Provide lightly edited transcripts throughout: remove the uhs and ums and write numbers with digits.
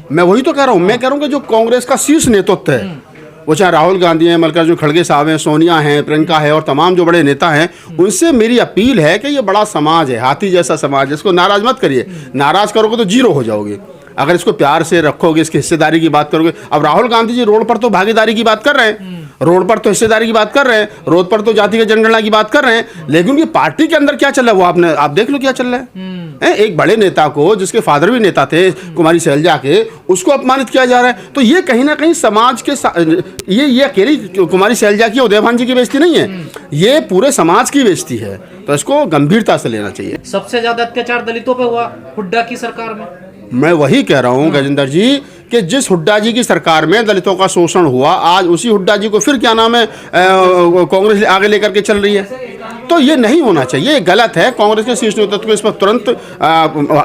मैं वही तो कह रहा हूँ, मैं कह रहा हूँ कि जो कांग्रेस का शीर्ष नेतृत्व है, वो चाहे राहुल गांधी हैं, मल्लिकार्जुन खड़गे साहब हैं, सोनिया हैं, प्रियंका है और तमाम जो बड़े नेता हैं, उनसे मेरी अपील है कि ये बड़ा समाज है, हाथी जैसा समाज है, इसको नाराज मत करिए। नाराज करोगे तो जीरो हो जाओगे। अगर इसको प्यार से रखोगे, इसकी हिस्सेदारी की बात करोगे। अब राहुल गांधी जी रोड पर तो भागीदारी की बात कर रहे हैं, रोड पर तो हिस्सेदारी की बात कर रहे हैं, रोड पर तो जातिगत जनगणना की बात कर रहे हैं, लेकिन उनकी पार्टी के अंदर क्या चल रहा है वो आप देख लो क्या चल रहा है। एक बड़े नेता को, जिसके फादर भी नेता थे, कुमारी शैलजा के, उसको अपमानित किया जा रहा है। तो ये कहीं ना कहीं समाज के ये अकेली कुमारी शैलजा की, उदयभान जी की बेइज्जती नहीं है, ये पूरे समाज की बेइज्जती है। तो इसको गंभीरता से लेना चाहिए। सबसे ज्यादा अत्याचार दलितों पे हुआ हुड्डा की सरकार में। मैं वही कह रहा हूँ गजेंद्र जी कि जिस हुड्डा जी की सरकार में दलितों का शोषण हुआ, आज उसी हुड्डा जी को फिर क्या नाम है कांग्रेस आगे लेकर के चल रही है। तो ये नहीं होना चाहिए, ये गलत है। कांग्रेस के शीर्ष नेतृत्व को इस पर तुरंत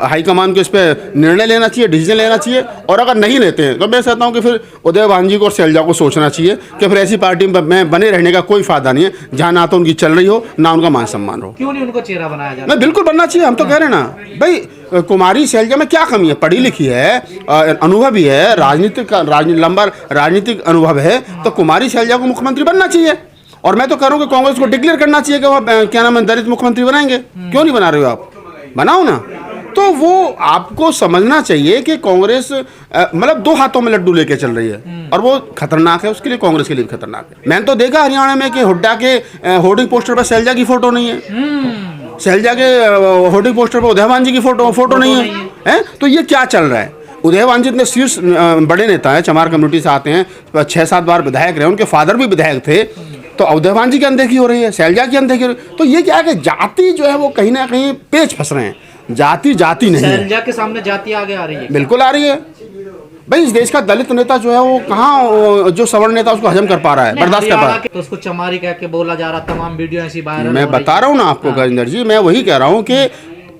हाईकमान को इस पर निर्णय लेना चाहिए, डिसीजन लेना चाहिए। और अगर नहीं लेते हैं तो मैं कहता हूँ कि फिर उदयभान जी को और शैलजा को सोचना चाहिए कि फिर ऐसी पार्टी में बने रहने का कोई फायदा नहीं है, जहाँ ना तो उनकी चल रही हो, ना उनका मान सम्मान हो। क्यों नहीं उनको चेहरा बनाया जाए? नहीं, बिल्कुल बनना चाहिए। हम तो कह रहे हैं ना भाई, कुमारी शैलजा में क्या कमी है? पढ़ी लिखी है, अनुभवी है, लंबा राजनीतिक अनुभव है, तो कुमारी शैलजा को मुख्यमंत्री बनना चाहिए। और मैं तो कह रहा हूँ कि कांग्रेस को डिक्लेयर करना चाहिए कि वो क्या नाम है दलित मुख्यमंत्री बनाएंगे। क्यों नहीं बना रहे हो आप? बनाओ ना। तो वो आपको समझना चाहिए कि कांग्रेस मतलब दो हाथों में लड्डू लेके चल रही है, और वो खतरनाक है, उसके लिए कांग्रेस के लिए भी खतरनाक है। मैंने तो देखा हरियाणा में कि हुड्डा के होर्डिंग पोस्टर पर शैलजा की फोटो नहीं है, शैलजा के होर्डिंग पोस्टर पर उदयभान जी की फोटो नहीं है। तो ये क्या चल रहा है? उदयभान जी इतने शीर्ष बड़े नेता हैं, चमार कम्युनिटी से आते हैं, 6-7 बार विधायक रहे, उनके फादर भी विधायक थे। तो उदयभान जी की अनदेखी हो रही है, शैलजा की अनदेखी हो रही है। तो ये क्या है कि जाति जो है वो कहीं ना कहीं पेच फंस रहे हैं। जाति नहीं है। शैलजा के सामने जाति आगे आ रही है। बिल्कुल आ रही है भाई। इस देश का दलित नेता जो है वो कहाँ जो सवर्ण नेता उसको हजम कर पा रहा है, बर्दाश्त कर पा रहा है। तो उसको चमारी कह के बोला जा रहा, तमाम वीडियो ऐसी वायरल। मैं बता रहा हूँ ना आपको गजेंद्र जी, मैं वही कह रहा हूँ कि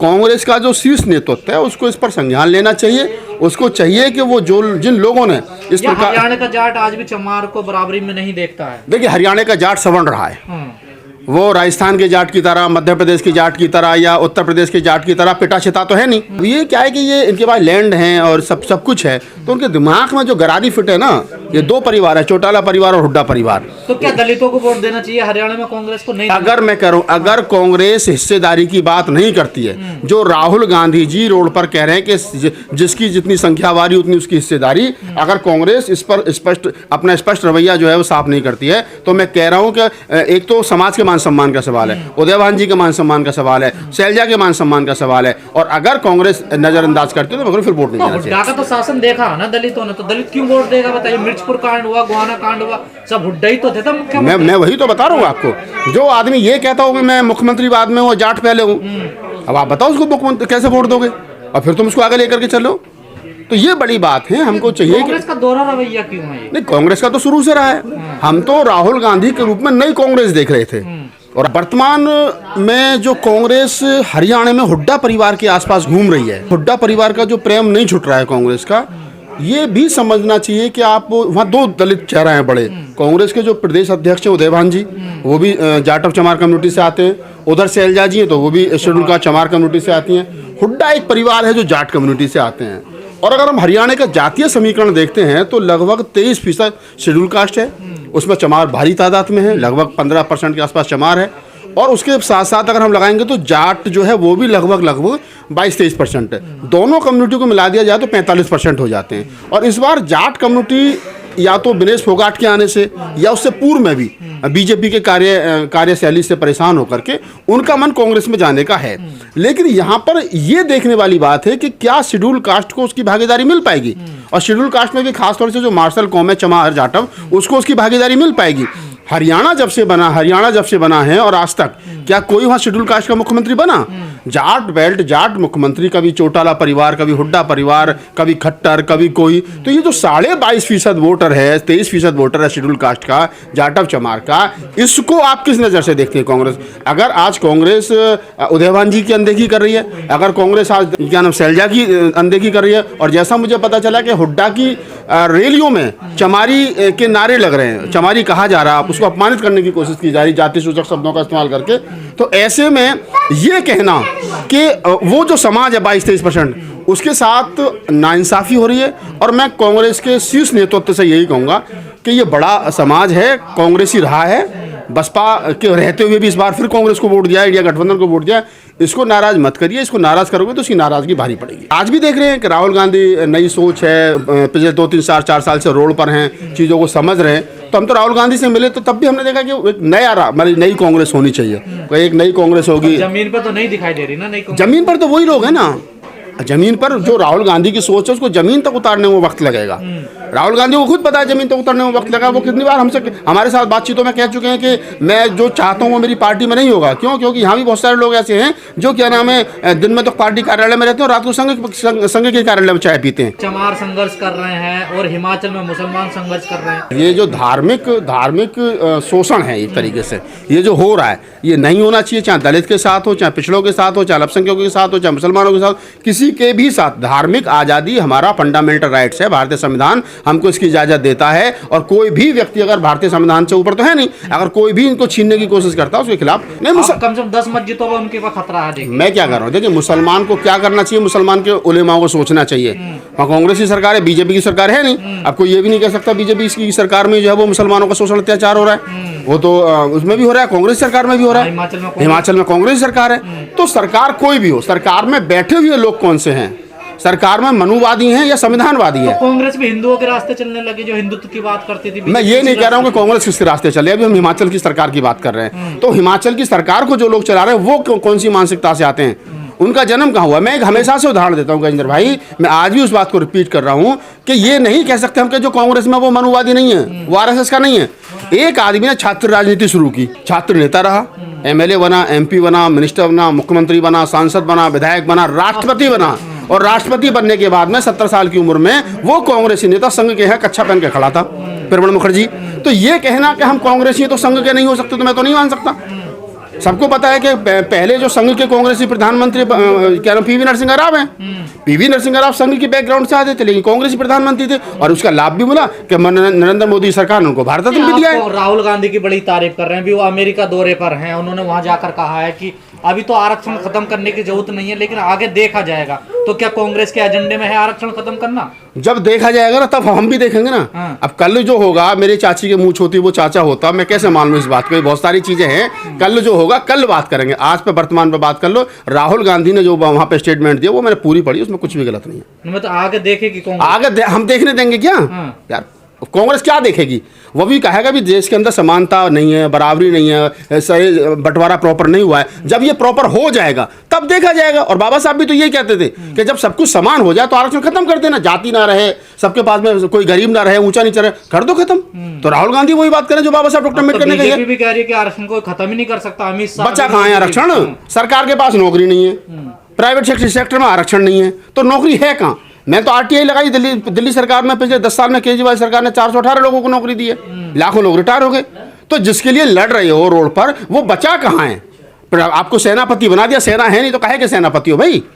कांग्रेस का जो शीर्ष नेतृत्व है उसको इस पर संज्ञान लेना चाहिए। उसको चाहिए कि वो जिन लोगों ने इस प्रकार, हरियाणा का जाट आज भी चमार को बराबरी में नहीं देखता है। देखिए हरियाणा का जाट सवर्ण रहा है, वो राजस्थान के जाट की तरह, मध्य प्रदेश की जाट की तरह या उत्तर प्रदेश के जाट की तरह पिटा छिता तो है नहीं। ये क्या है कि ये इनके पास लैंड है और सब कुछ है, तो उनके दिमाग में जो गरारी फिट है ना, ये दो परिवार है, चौटाला परिवार और हुड्डा परिवार। तो क्या दलितों को वोट देना चाहिए हरियाणा में कांग्रेस को? नहीं। अगर मैं कह रहा हूँ, अगर कांग्रेस हिस्सेदारी की बात नहीं करती है, जो राहुल गांधी जी रोड पर कह रहे हैं कि जिसकी जितनी संख्या वारी उतनी उसकी हिस्सेदारी, अगर कांग्रेस इस पर अपना स्पष्ट रवैया जो है वो साफ नहीं करती है, तो मैं कह रहा हूँ कि एक तो समाज के मान सम्मान का सवाल है, उदयभान जी के मान सम्मान का सवाल है, शैलजा के मान सम्मान का सवाल है। और अगर कांग्रेस नजरअंदाज करती है तो मगर फिर वोट नहीं देना चाहिए। हुड्डा का तो शासन देखा ना दलितों ने, तो दलित क्यों वोट देगा बताइए? मिर्चपुर कांड हुआ, गोहाना कांड हुआ, सब हुड्डा ही तो थे। मैं वही तो बता रहा हूँ आपको। जो आदमी ये कहता हो कि मैं मुख्यमंत्री बाद में वो जाट पहले हूँ, अब आप बताओ उसको मुख्यमंत्री कैसे वोट दोगे? और फिर तुम उसको आगे लेकर के चलो। तो ये बड़ी बात है। हमको चाहिए कांग्रेस का दोहरा रवैया क्यों है? नहीं, कांग्रेस का तो शुरू से रहा है। हम तो राहुल गांधी के रूप में नई कांग्रेस देख रहे थे, और वर्तमान में जो कांग्रेस हरियाणा में हुड्डा परिवार के आसपास घूम रही है, हुड्डा परिवार का जो प्रेम नहीं छूट रहा है कांग्रेस का, ये भी समझना चाहिए कि आप वहाँ दो दलित चेहरा हैं बड़े। कांग्रेस के जो प्रदेश अध्यक्ष हैं उदयभान जी, वो भी जाट ऑफ चमार कम्युनिटी से आते हैं। उधर शैलजा जी हैं तो वो भी शेड्यूल कास्ट चमार कम्युनिटी से आती हैं। हुड्डा एक परिवार है जो जाट कम्युनिटी से आते हैं। और अगर हम हरियाणा का जातीय समीकरण देखते हैं तो लगभग 23% शेड्यूल कास्ट है, उसमें चमार भारी तादाद में है, लगभग 15% के आसपास चमार है। और उसके साथ साथ अगर हम लगाएंगे तो जाट जो है वो भी लगभग 22-23% है। दोनों कम्युनिटी को मिला दिया जाए तो 45% हो जाते हैं। और इस बार जाट कम्युनिटी या तो विनेश फोगाट के आने से या उससे पूर्व में भी बीजेपी के कार्यशैली से परेशान होकर के उनका मन कांग्रेस में जाने का है। लेकिन यहाँ पर ये देखने वाली बात है कि क्या शेड्यूल कास्ट को उसकी भागीदारी मिल पाएगी, और शेड्यूल कास्ट में भी खासतौर से जो मार्शल कौम है चमार जाटव, उसको उसकी भागीदारी मिल पाएगी। हरियाणा जब से बना है और आज तक क्या कोई वहाँ शेड्यूल कास्ट का मुख्यमंत्री बना? जाट बेल्ट जाट मुख्यमंत्री, कभी चौटाला परिवार, कभी हुड्डा परिवार, कभी खट्टर, कभी कोई। तो ये जो 22.5% वोटर है, 23% वोटर है शेड्यूल कास्ट का, जाटव चमार का, इसको आप किस नज़र से देखते हैं कांग्रेस? अगर आज कांग्रेस उदयभान जी की अनदेखी कर रही है, अगर कांग्रेस आज क्या नाम शैलजा की अनदेखी कर रही है, और जैसा मुझे पता चला कि हुड्डा की रैलियों में चमारी के नारे लग रहे हैं, चमारी कहा जा रहा है, उसको अपमानित करने की कोशिश की जा रही, जाति सूचक शब्दों का इस्तेमाल करके। तो ऐसे में ये कहना कि वो जो समाज है 22-23%, उसके साथ नाइंसाफ़ी हो रही है। और मैं कांग्रेस के शीर्ष नेतृत्व से यही कहूँगा कि ये बड़ा समाज है, कांग्रेसी रहा है, बसपा के रहते हुए भी इस बार फिर कांग्रेस को वोट दिया, इंडिया गठबंधन को वोट दिया। इसको नाराज़ मत करिए, इसको नाराज़ करोगे तो उसकी नाराज़गी भारी पड़ेगी। आज भी देख रहे हैं कि राहुल गांधी नई सोच है, पिछले 2-3-4 साल से रोड पर हैं, चीज़ों को समझ रहे हैं। तो हम तो राहुल गांधी से मिले तो तब भी हमने देखा कि एक मतलब नई कांग्रेस होनी चाहिए, एक नई कांग्रेस होगी। जमीन पर तो नहीं दिखाई दे रही ना नई कांग्रेस। जमीन पर तो वही लोग हैं ना, जमीन पर जो राहुल गांधी की सोच है उसको जमीन तक उतारने में वक्त लगेगा। राहुल गांधी को खुद पता है जमीन तक उतारने में वक्त लगा। वो कितनी बार हमसे हमारे साथ बातचीतों में कह चुके हैं कि मैं जो चाहता हूँ वो मेरी पार्टी में नहीं होगा। क्यों? क्योंकि यहाँ भी बहुत सारे लोग ऐसे हैं जो क्या नाम है, दिन में तो पार्टी कार्यालय में रहते हैं और रात को संघ के कार्यालय में चाय पीते हैं। चमार संघर्ष कर रहे हैं और हिमाचल में मुसलमान संघर्ष कर रहे हैं। ये जो धार्मिक शोषण है एक तरीके से, ये जो हो रहा है, ये नहीं होना चाहिए। चाहे दलित के साथ हो, चाहे पिछड़ों के साथ हो, चाहे अल्पसंख्यकों के साथ हो, चाहे मुसलमानों के साथ, किसी के भी साथ। धार्मिक आज़ादी हमारा फंडामेंटल राइट्स है, भारतीय संविधान हमको इसकी इजाज़त देता है। और कोई भी व्यक्ति अगर भारतीय संविधान से ऊपर तो है नहीं, अगर कोई भी इनको छीनने की कोशिश करता है उसके खिलाफ नहीं। कम से कम 10 मस्जिदों पर उनके पास खतरा है। मैं क्या कर रहा हूँ, देखिए मुसलमान को क्या करना चाहिए, मुसलमान के उलेमाओं को सोचना चाहिए। वहाँ कांग्रेस की सरकार है, बीजेपी की सरकार है नहीं। अब कोई ये भी नहीं कह सकता बीजेपी की सरकार में जो है वो मुसलमानों का शोषण अत्याचार हो रहा है। वो तो उसमें भी हो रहा है, कांग्रेस सरकार में भी हो रहा है। हिमाचल में कांग्रेस सरकार है। तो सरकार कोई भी हो, सरकार में बैठे हुए लोग कौन से हैं? सरकार में मनुवादी हैं या संविधानवादी हैं? तो कांग्रेस भी हिंदुओं के रास्ते चलने लगी, जो हिंदुत्व की बात करती थी। मैं ये नहीं कह रहा हूं कि कांग्रेस किसके रास्ते चले, अभी हम हिमाचल की सरकार की बात कर रहे हैं। तो हिमाचल की सरकार को जो लोग चला रहे हैं वो कौन सी मानसिकता से आते हैं, उनका जन्म कहाँ हुआ? मैं एक हमेशा से उदाहरण देता हूँ गजेंद्र भाई, मैं आज भी उस बात को रिपीट कर रहा हूँ कि ये नहीं कह सकते हम कि जो कांग्रेस में वो मनुवादी नहीं है, वो आरएसएस का नहीं है। एक आदमी ने छात्र राजनीति शुरू की, छात्र नेता रहा, एमएलए बना, एमपी बना, मिनिस्टर बना, मुख्यमंत्री बना, सांसद बना, विधायक बना, राष्ट्रपति बना। और राष्ट्रपति बनने के बाद में 17 साल की उम्र में वो कांग्रेसी नेता संघ के यहाँ कच्छा पहन के खड़ा था, प्रणब मुखर्जी। तो ये कहना कि हम कांग्रेसी तो संघ के नहीं हो सकते, तो मैं तो नहीं मान सकता। सबको पता है कि पहले जो संघ के कांग्रेसी प्रधानमंत्री क्या नाम, पीवी नरसिंह राव हैं। पीवी नरसिंह राव संघ के बैकग्राउंड से आते थे, लेकिन कांग्रेसी प्रधानमंत्री थे और उसका लाभ भी मिला कि नरेंद्र मोदी सरकार ने उनको भारत रत्न भी दिया है। राहुल गांधी की बड़ी तारीफ कर रहे हैं, भी वो अमेरिका दौरे पर हैं, उन्होंने वहां जाकर कहा है कि अभी तो आरक्षण खत्म करने की जरूरत नहीं है, लेकिन आगे देखा जाएगा। तो क्या कांग्रेस के एजेंडे में है आरक्षण खत्म करना? जब देखा जाएगा ना तब हम भी देखेंगे ना। अब कल जो होगा, मेरे चाची के मुंह होती वो चाचा होता, मैं कैसे मान लूं इस बात को? बहुत सारी चीजें हैं, कल जो होगा कल बात करेंगे। आज पे वर्तमान पे बात कर लो। राहुल गांधी ने जो वहां पे स्टेटमेंट दिया वो मैंने पूरी पढ़ी, उसमें कुछ भी गलत नहीं है। मतलब आगे देखेगी हम देखने देंगे क्या यार? कांग्रेस क्या देखेगी? वो भी कहेगा भी देश के अंदर समानता नहीं है, बराबरी नहीं है, सही बंटवारा प्रॉपर नहीं हुआ है। जब ये प्रॉपर हो जाएगा तब देखा जाएगा। और बाबा साहब भी तो यही कहते थे कि जब सब कुछ समान हो जाए तो आरक्षण खत्म कर देना, जाति ना रहे, सबके पास में कोई गरीब ना रहे, ऊंचा नीचा रहे, कर दो खत्म। तो राहुल गांधी वही बात करें जो बाबा साहब डॉक्टर अम्बेडकर ने कही है। भी कह रही है कि आरक्षण को खत्म ही नहीं कर सकता। अमित शाह बच्चा कहाँ है आरक्षण? सरकार के पास नौकरी नहीं है, प्राइवेट सेक्टर में आरक्षण नहीं है, तो नौकरी है कहाँ? मैं तो आरटीआई लगाई दिल्ली सरकार में, पिछले 10 साल में केजरीवाल सरकार ने 418 लोगों को नौकरी दी है, लाखों लोग रिटायर हो गए। तो जिसके लिए लड़ रहे हो रोड पर, वो बचा कहाँ है? आपको सेनापति बना दिया, सेना है नहीं तो काहे के सेनापति हो भाई?